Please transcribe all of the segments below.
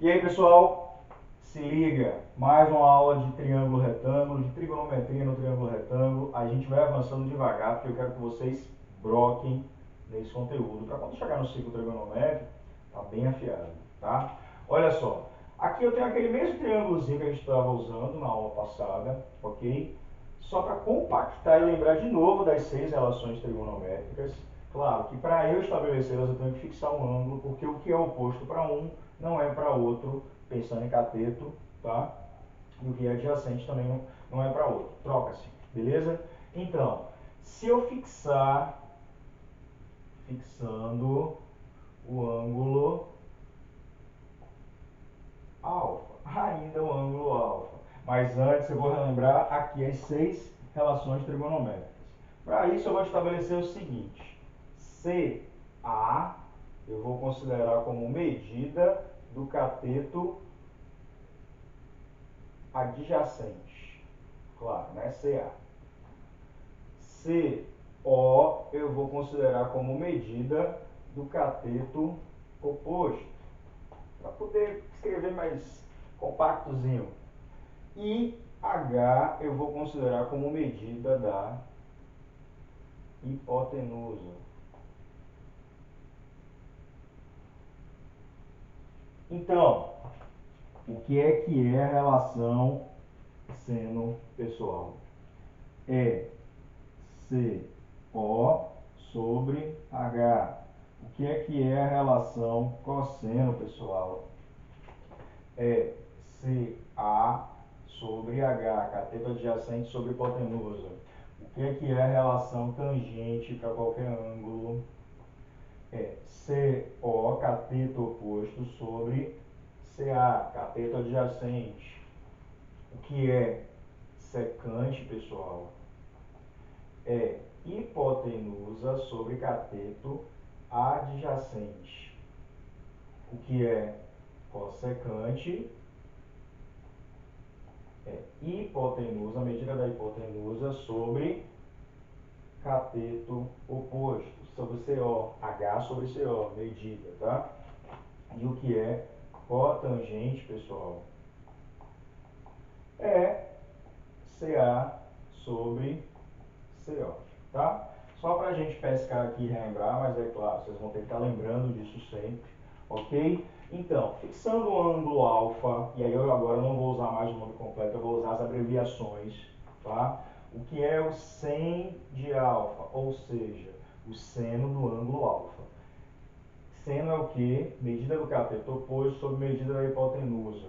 E aí, pessoal, se liga, mais uma aula de triângulo retângulo, de trigonometria no triângulo retângulo. A gente vai avançando devagar, porque eu quero que vocês broquem nesse conteúdo, para quando chegar no ciclo trigonométrico, tá bem afiado, tá? Olha só, aqui eu tenho aquele mesmo triângulozinho que a gente estava usando na aula passada, ok? Só para compactar e lembrar de novo das 6 relações trigonométricas. Claro que para eu estabelecê-las eu tenho que fixar um ângulo, porque o que é oposto para um não é para outro, pensando em cateto, tá? E o que é adjacente também não é para outro. Troca-se, beleza? Então, se eu fixando o ângulo alfa, ainda o ângulo alfa. Mas antes eu vou relembrar aqui as 6 relações trigonométricas. Para isso eu vou estabelecer o seguinte: CA eu vou considerar como medida do cateto adjacente. Claro, né? CA. CO eu vou considerar como medida do cateto oposto. Para poder escrever mais compactozinho. E H eu vou considerar como medida da hipotenusa. Então, o que é a relação seno pessoal? É CO sobre H. O que é a relação cosseno pessoal? É CA sobre H, cateto adjacente sobre hipotenusa. O que é a relação tangente para qualquer ângulo? É CO, cateto oposto, sobre CA, cateto adjacente. O que é secante, pessoal? É hipotenusa sobre cateto adjacente. O que é cossecante? É hipotenusa, a medida da hipotenusa sobre cateto oposto, sobre CO, H sobre CO, medida, tá? E o que é cotangente, pessoal? É CA sobre CO, tá? Só para a gente pescar aqui e relembrar, mas é claro, vocês vão ter que estar lembrando disso sempre, ok? Então, fixando o ângulo alfa, e aí eu agora não vou usar mais o nome completo, eu vou usar as abreviações, tá? O que é o sen de alfa, ou seja, o seno do ângulo alfa. Seno é o que? Medida do cateto oposto sobre medida da hipotenusa.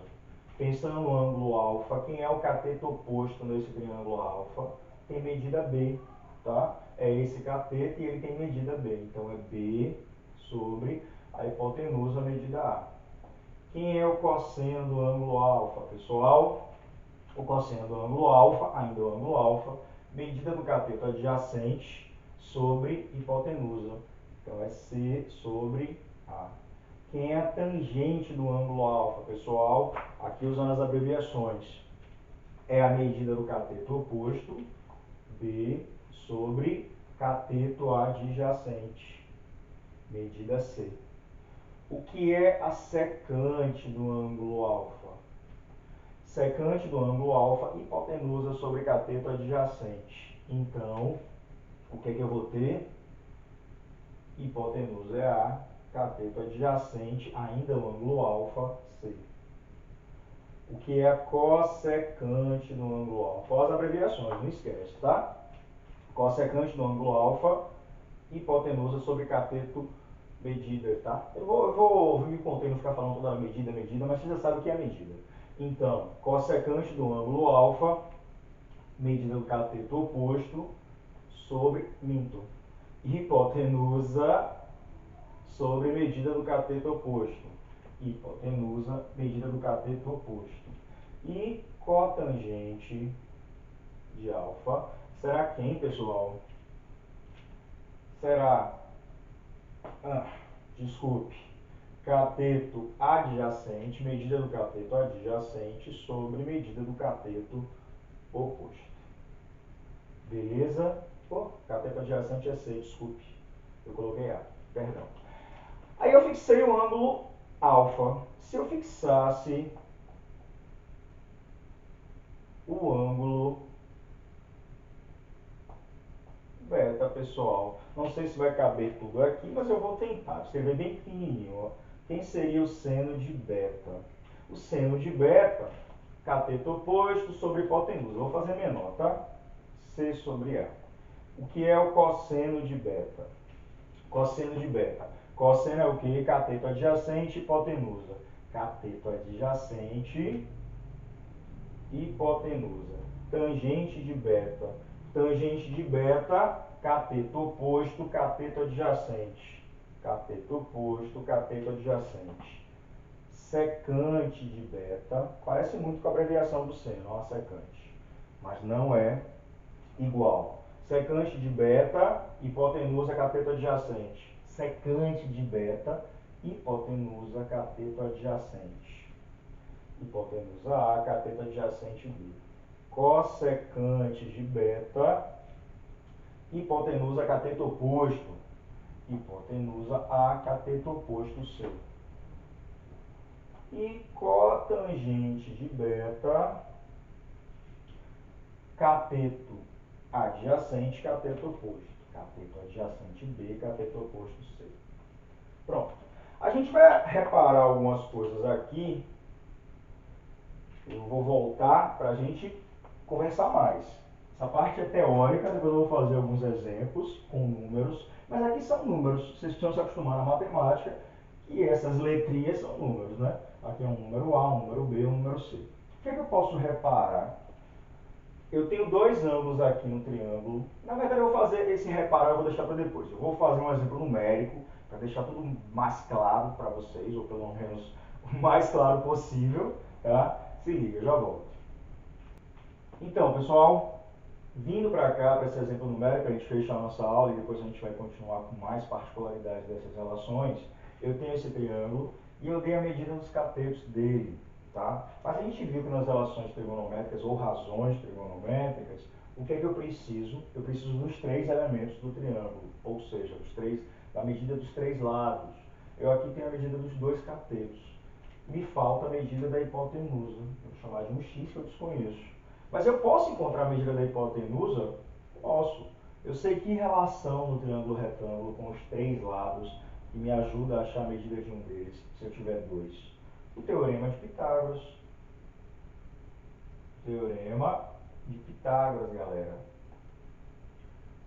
Pensando no ângulo alfa, quem é o cateto oposto nesse triângulo alfa? Tem medida B, tá? É esse cateto e ele tem medida B. Então é B sobre a hipotenusa, medida A. Quem é o cosseno do ângulo alfa, pessoal? O cosseno do ângulo alfa, ainda o ângulo alfa, medida do cateto adjacente sobre hipotenusa. Então é C sobre A. Quem é a tangente do ângulo alfa, pessoal? Aqui usando as abreviações. É a medida do cateto oposto, B, sobre cateto adjacente, medida C. O que é a secante do ângulo alfa? Secante do ângulo alfa, hipotenusa sobre cateto adjacente. Então, o que eu vou ter? Hipotenusa é A, cateto adjacente, ainda o ângulo alfa, C. O que é a cossecante do ângulo alfa? Olha as abreviações, não esquece, tá? Cossecante do ângulo alfa, hipotenusa sobre cateto, medida, tá? Eu vou me conter, não ficar falando toda medida, mas você já sabe o que é medida. Então, cossecante do ângulo alfa, medida do cateto oposto, sobre, hipotenusa sobre medida do cateto oposto. Hipotenusa, medida do cateto oposto. E cotangente de alfa será quem, pessoal? Será, desculpe, cateto adjacente, medida do cateto adjacente sobre medida do cateto oposto. Beleza? Cateto adjacente é C, desculpe. Eu coloquei A, perdão. Aí eu fixei o ângulo alfa, se eu fixasse o ângulo beta, pessoal, não sei se vai caber tudo aqui, mas eu vou tentar escrever bem pequenininho. Ó. Quem seria o seno de beta? O seno de beta, cateto oposto sobre hipotenusa. Vou fazer menor, tá? C sobre A. O que é o cosseno de beta? Cosseno de beta. Cosseno é o que? Cateto adjacente, hipotenusa. Cateto adjacente, hipotenusa. Tangente de beta. Tangente de beta, cateto oposto, cateto adjacente. Cateto oposto, cateto adjacente. Secante de beta, parece muito com a abreviação do seno, ó, secante. Mas não é igual. Secante de beta, hipotenusa, cateto adjacente. Secante de beta, hipotenusa, cateto adjacente. Hipotenusa A, cateto adjacente B. Cossecante de beta, hipotenusa, cateto oposto. Hipotenusa A, cateto oposto C. E cotangente de beta, cateto adjacente, cateto oposto. Cateto adjacente B, cateto oposto C. Pronto. A gente vai reparar algumas coisas aqui. Eu vou voltar para a gente conversar mais. Essa parte é teórica, depois eu vou fazer alguns exemplos com números. Mas aqui são números. Vocês precisam se acostumar na matemática que essas letrinhas são números, né? Aqui é um número A, um número B, um número C. O que é que eu posso reparar? Eu tenho dois ângulos aqui no triângulo. Na verdade, eu vou fazer esse reparar, eu vou deixar para depois. Eu vou fazer um exemplo numérico, para deixar tudo mais claro para vocês, ou pelo menos o mais claro possível, tá? Se liga, eu já volto. Então, pessoal, vindo para cá, para esse exemplo numérico, a gente fecha a nossa aula e depois a gente vai continuar com mais particularidades dessas relações. Eu tenho esse triângulo e eu dei a medida dos catetos dele. Tá? Mas a gente viu que nas relações trigonométricas ou razões trigonométricas, o que é que eu preciso? Eu preciso dos três elementos do triângulo, ou seja, da medida dos três lados. Eu aqui tenho a medida dos dois catetos. Me falta a medida da hipotenusa. Vou chamar de um x que eu desconheço. Mas eu posso encontrar a medida da hipotenusa? Posso. Eu sei que relação no triângulo retângulo com os três lados que me ajuda a achar a medida de um deles, se eu tiver dois. O teorema de Pitágoras. Teorema de Pitágoras, galera.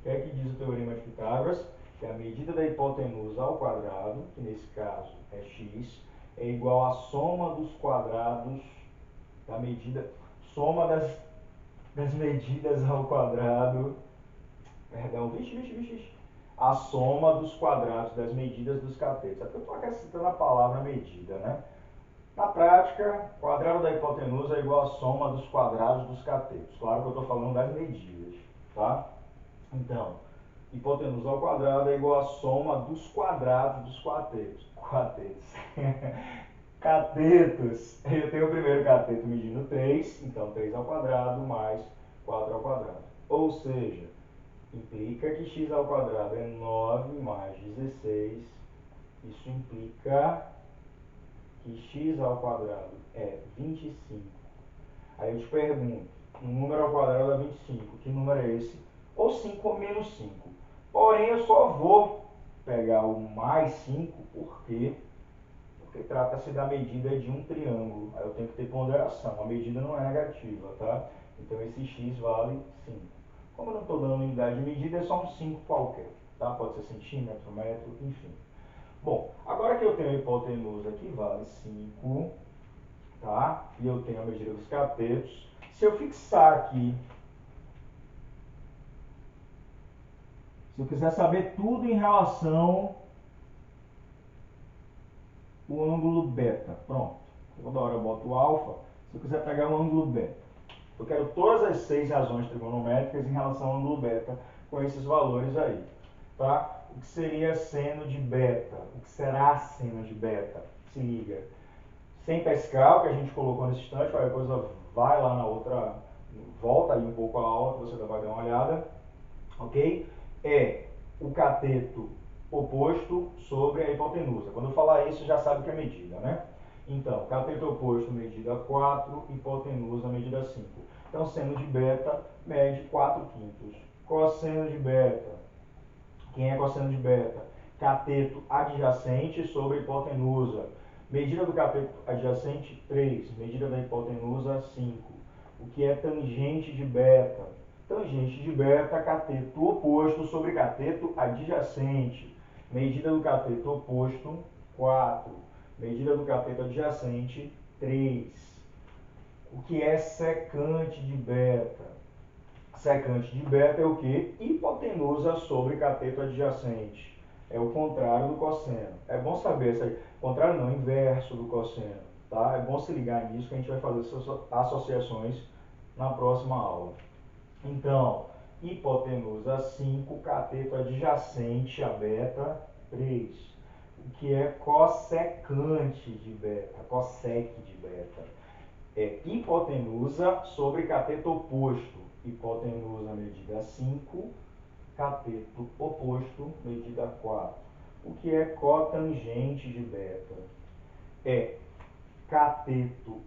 O que é que diz o teorema de Pitágoras? Que a medida da hipotenusa ao quadrado, que nesse caso é x, é igual à soma dos quadrados da medida, soma das medidas ao quadrado, perdão, a soma dos quadrados das medidas dos catetos. É porque eu estou acrescentando a palavra medida, né? Na prática, o quadrado da hipotenusa é igual à soma dos quadrados dos catetos. Claro que eu estou falando das medidas, tá? Então, hipotenusa ao quadrado é igual à soma dos quadrados dos catetos. Catetos. Eu tenho o primeiro cateto medindo 3, então 3 ao quadrado mais 4 ao quadrado. Ou seja, implica que x ao quadrado é 9 mais 16. Isso implica que x ao quadrado é 25. Aí eu te pergunto, um número ao quadrado é 25, que número é esse? Ou 5 ou menos 5. Porém, eu só vou pegar o mais 5, por quê? Porque trata-se da medida de um triângulo. Aí eu tenho que ter ponderação, a medida não é negativa, tá? Então esse x vale 5. Como eu não estou dando unidade de medida, é só um 5 qualquer, tá? Pode ser centímetro, metro, enfim. Bom, agora que eu tenho a hipotenusa que vale 5, tá? E eu tenho a medida dos catetos, se eu fixar aqui, se eu quiser saber tudo em relação ao ângulo beta, pronto. Toda hora eu boto o alfa. Se eu quiser pegar o ângulo beta, eu quero todas as 6 razões trigonométricas em relação ao ângulo beta com esses valores aí, tá? O que seria seno de beta? O que será seno de beta? Se liga. Sem pescar, o que a gente colocou nesse instante, qualquer coisa vai lá na outra, volta aí um pouco a aula, que você vai dar uma olhada, ok? É o cateto oposto sobre a hipotenusa. Quando eu falar isso, já sabe que é medida, né? Então, cateto oposto, medida 4, hipotenusa, medida 5. Então, seno de beta mede 4/5. Cosseno de beta. Quem é cosseno de beta? Cateto adjacente sobre hipotenusa. Medida do cateto adjacente, 3. Medida da hipotenusa, 5. O que é tangente de beta? Tangente de beta, cateto oposto sobre cateto adjacente. Medida do cateto oposto, 4. Medida do cateto adjacente, 3. O que é secante de beta? Secante de beta é o que? Hipotenusa sobre cateto adjacente. É o contrário do cosseno. É bom saber isso aí. Contrário não, inverso do cosseno. Tá? É bom se ligar nisso que a gente vai fazer essas associações na próxima aula. Então, hipotenusa 5, cateto adjacente a beta 3. O que é cossecante de beta? Cossec de beta. É hipotenusa sobre cateto oposto. Hipotenusa medida 5, cateto oposto medida 4. O que é cotangente de beta? É cateto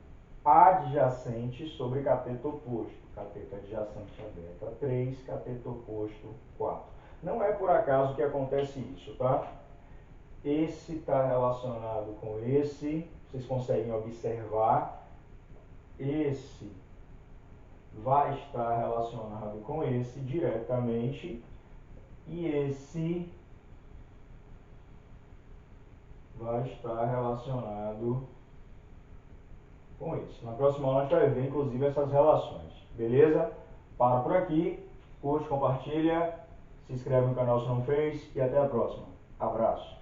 adjacente sobre cateto oposto. Cateto adjacente a beta 3, cateto oposto 4. Não é por acaso que acontece isso, tá? Esse está relacionado com esse, vocês conseguem observar. Esse vai estar relacionado com esse diretamente e esse vai estar relacionado com esse. Na próxima aula a gente vai ver inclusive essas relações, beleza? Para por aqui, curte, compartilha, se inscreve no canal se não fez e até a próxima. Abraço!